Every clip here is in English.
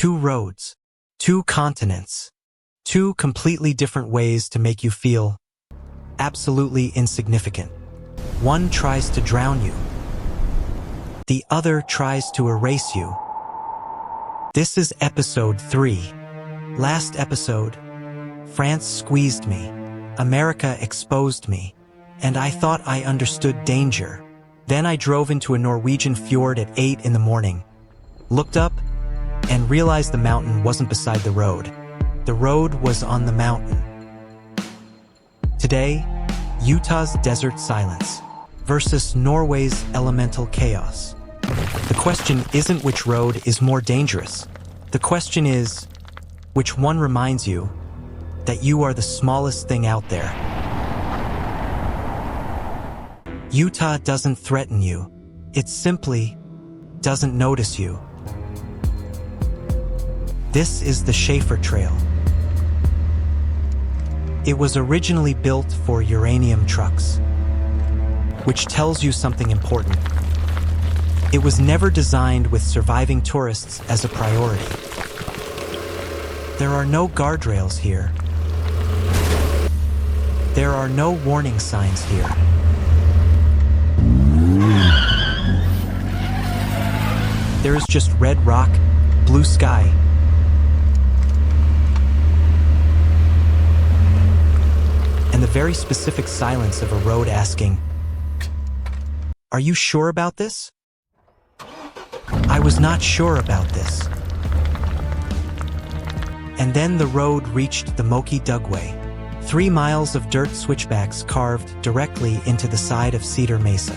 Two roads, two continents, two completely different ways to make you feel absolutely insignificant. One tries to drown you. The other tries to erase you. This is episode 3. Last episode, France squeezed me, America exposed me, and I thought I understood danger. Then I drove into a Norwegian fjord at 8 in the morning, looked up, and realized the mountain wasn't beside the road. The road was on the mountain. Today, Utah's desert silence versus Norway's elemental chaos. The question isn't which road is more dangerous. The question is, which one reminds you that you are the smallest thing out there? Utah doesn't threaten you. It simply doesn't notice you. This is the Shafer Trail. It was originally built for uranium trucks, which tells you something important. It was never designed with surviving tourists as a priority. There are no guardrails here. There are no warning signs here. There is just red rock, blue sky, and the very specific silence of a road asking, "Are you sure about this?" I was not sure about this. And then the road reached the Moki Dugway, 3 miles of dirt switchbacks carved directly into the side of Cedar Mesa.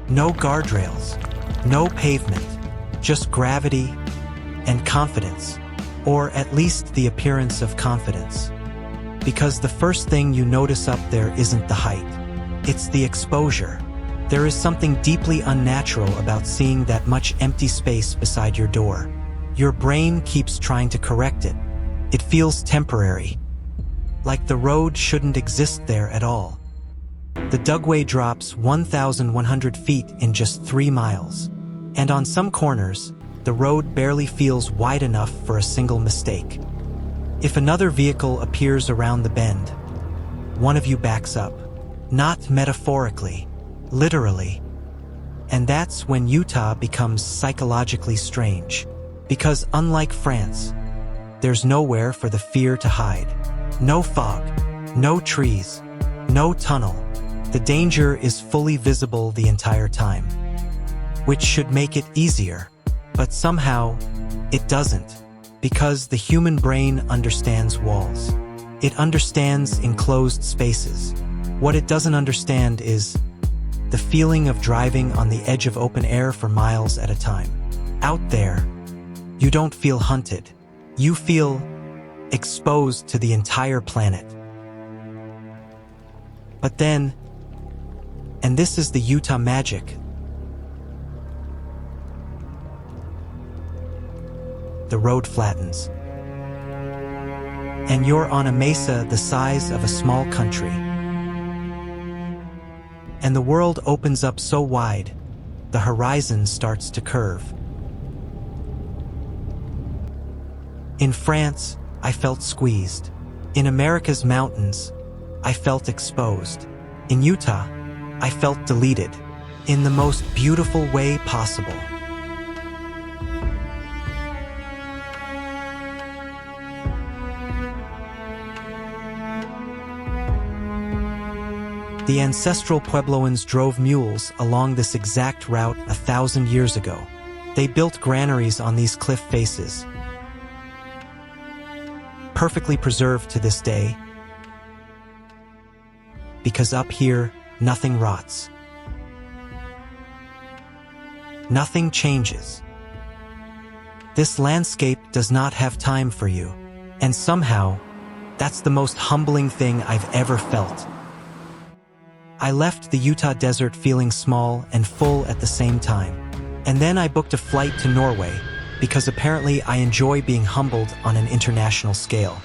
No guardrails, no pavement, just gravity and confidence, or at least the appearance of confidence. Because the first thing you notice up there isn't the height, it's the exposure. There is something deeply unnatural about seeing that much empty space beside your door. Your brain keeps trying to correct it. It feels temporary, like the road shouldn't exist there at all. The Dugway drops 1,100 feet in just 3 miles, and on some corners, the road barely feels wide enough for a single mistake. If another vehicle appears around the bend, one of you backs up, not metaphorically, literally. And that's when Utah becomes psychologically strange, because unlike France, there's nowhere for the fear to hide. No fog, no trees, no tunnel. The danger is fully visible the entire time, which should make it easier, but somehow it doesn't, because the human brain understands walls. It understands enclosed spaces. What it doesn't understand is the feeling of driving on the edge of open air for miles at a time. Out there, you don't feel hunted. You feel exposed to the entire planet. But then, and this is the Utah magic, the road flattens. And you're on a mesa the size of a small country. And the world opens up so wide, the horizon starts to curve. In France, I felt squeezed. In America's mountains, I felt exposed. In Utah, I felt deleted, in the most beautiful way possible. The ancestral Puebloans drove mules along this exact route 1,000 years ago. They built granaries on these cliff faces, perfectly preserved to this day, because up here, nothing rots. Nothing changes. This landscape does not have time for you, and somehow, that's the most humbling thing I've ever felt. I left the Utah desert feeling small and full at the same time. And then I booked a flight to Norway, because apparently I enjoy being humbled on an international scale.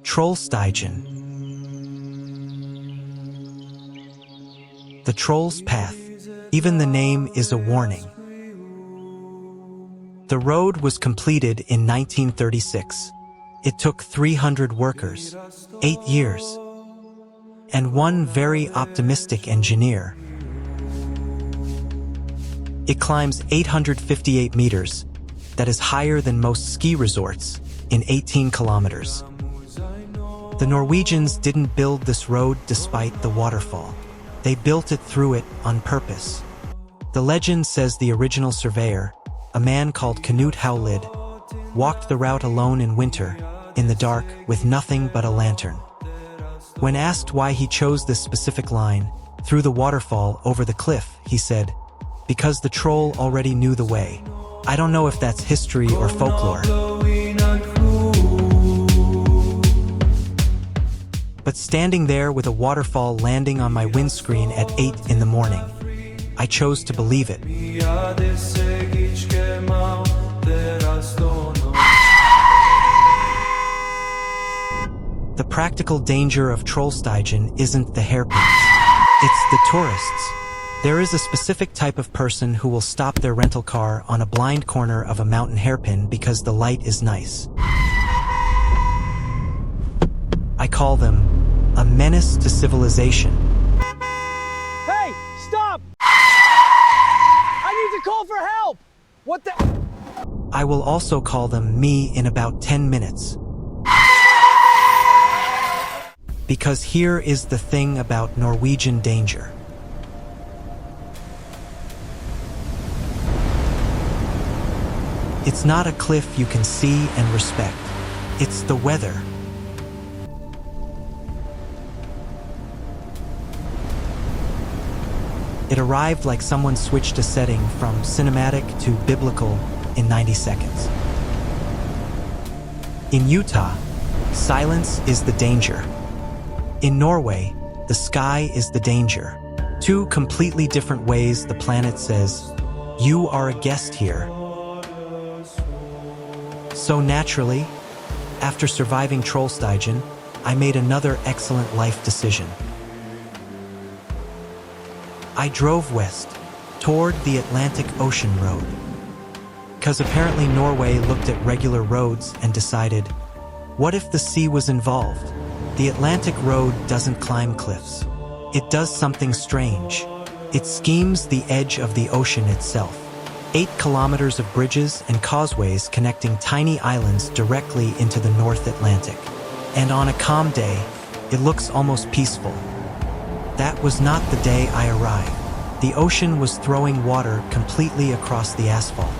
Trollstigen. The Troll's Path. Even the name is a warning. The road was completed in 1936. It took 300 workers, 8 years, and one very optimistic engineer. It climbs 858 meters, that is higher than most ski resorts, in 18 kilometers. The Norwegians didn't build this road despite the waterfall. They built it through it on purpose. The legend says the original surveyor, a man called Knut Howlid, walked the route alone in winter, in the dark, with nothing but a lantern. When asked why he chose this specific line, through the waterfall over the cliff, he said, "Because the troll already knew the way." I don't know if that's history or folklore. But standing there with a waterfall landing on my windscreen at 8 in the morning, I chose to believe it. The practical danger of Trollstigen isn't the hairpins. It's the tourists. There is a specific type of person who will stop their rental car on a blind corner of a mountain hairpin because the light is nice. I call them a menace to civilization. Hey, stop! I need to call for help! What the? I will also call them me in about 10 minutes. Because here is the thing about Norwegian danger. It's not a cliff you can see and respect. It's the weather. It arrived like someone switched a setting from cinematic to biblical in 90 seconds. In Utah, silence is the danger. In Norway, the sky is the danger. Two completely different ways the planet says, "You are a guest here." So naturally, after surviving Trollstigen, I made another excellent life decision. I drove west, toward the Atlantic Ocean Road. Because apparently Norway looked at regular roads and decided, what if the sea was involved? The Atlantic Road doesn't climb cliffs. It does something strange. It schemes the edge of the ocean itself. 8 kilometers of bridges and causeways connecting tiny islands directly into the North Atlantic. And on a calm day, it looks almost peaceful. That was not the day I arrived. The ocean was throwing water completely across the asphalt.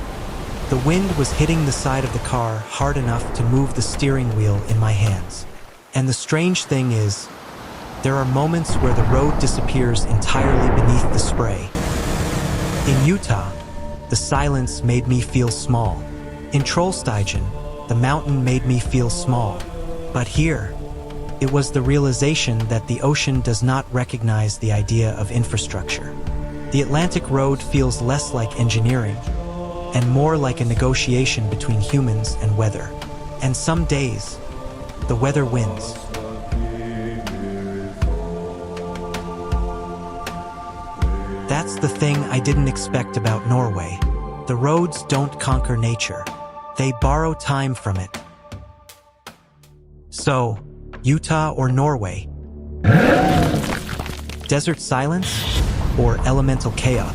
The wind was hitting the side of the car hard enough to move the steering wheel in my hands. And the strange thing is, there are moments where the road disappears entirely beneath the spray. In Utah, the silence made me feel small. In Trollstigen, the mountain made me feel small. But here, it was the realization that the ocean does not recognize the idea of infrastructure. The Atlantic Road feels less like engineering and more like a negotiation between humans and weather. And some days, the weather wins. That's the thing I didn't expect about Norway. The roads don't conquer nature. They borrow time from it. So, Utah or Norway? Desert silence or elemental chaos?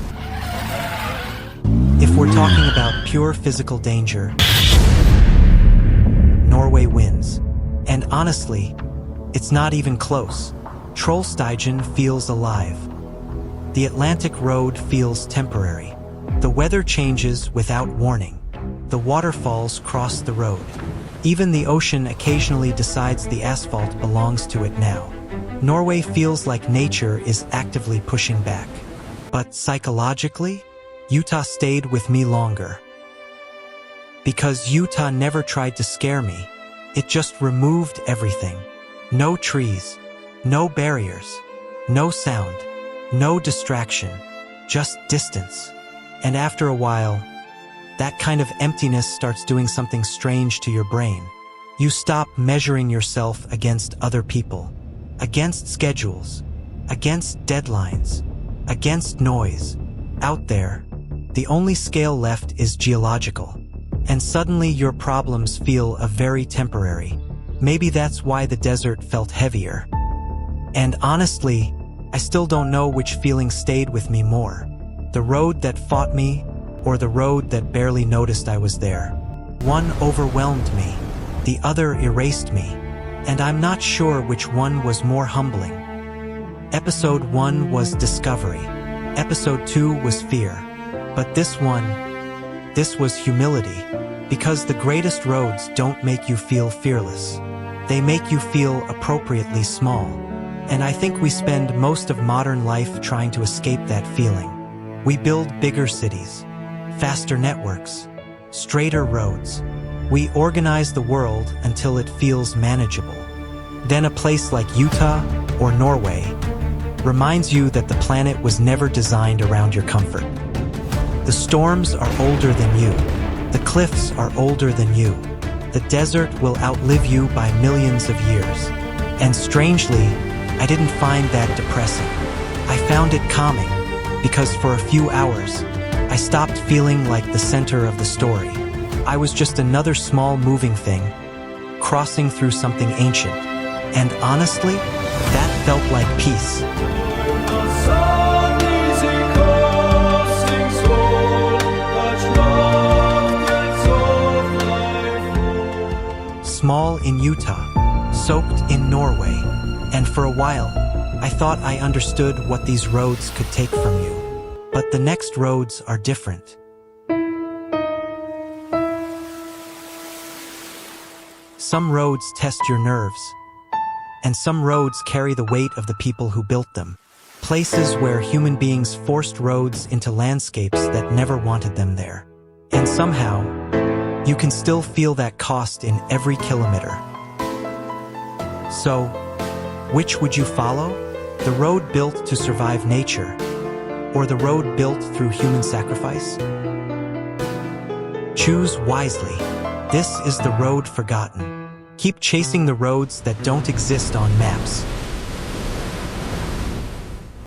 If we're talking about pure physical danger, Norway wins. And honestly, it's not even close. Trollstigen feels alive. The Atlantic Road feels temporary. The weather changes without warning. The waterfalls cross the road. Even the ocean occasionally decides the asphalt belongs to it now. Norway feels like nature is actively pushing back. But psychologically, Utah stayed with me longer. Because Utah never tried to scare me. It just removed everything. No trees, no barriers, no sound, no distraction, just distance. And after a while, that kind of emptiness starts doing something strange to your brain. You stop measuring yourself against other people, against schedules, against deadlines, against noise. Out there, the only scale left is geological. And suddenly your problems feel very temporary. Maybe that's why the desert felt heavier. And honestly, I still don't know which feeling stayed with me more. The road that fought me, or the road that barely noticed I was there. One overwhelmed me, the other erased me, and I'm not sure which one was more humbling. Episode 1 was discovery. Episode 2 was fear. But this was humility. Because the greatest roads don't make you feel fearless. They make you feel appropriately small. And I think we spend most of modern life trying to escape that feeling. We build bigger cities, faster networks, straighter roads. We organize the world until it feels manageable. Then a place like Utah or Norway reminds you that the planet was never designed around your comfort. The storms are older than you. The cliffs are older than you. The desert will outlive you by millions of years. And strangely, I didn't find that depressing. I found it calming, because for a few hours, I stopped feeling like the center of the story. I was just another small moving thing, crossing through something ancient. And honestly, that felt like peace. Small in Utah, soaked in Norway, and for a while, I thought I understood what these roads could take from you. But the next roads are different. Some roads test your nerves, and some roads carry the weight of the people who built them. Places where human beings forced roads into landscapes that never wanted them there. And somehow, you can still feel that cost in every kilometer. So, which would you follow? The road built to survive nature, or the road built through human sacrifice? Choose wisely. This is the road forgotten. Keep chasing the roads that don't exist on maps.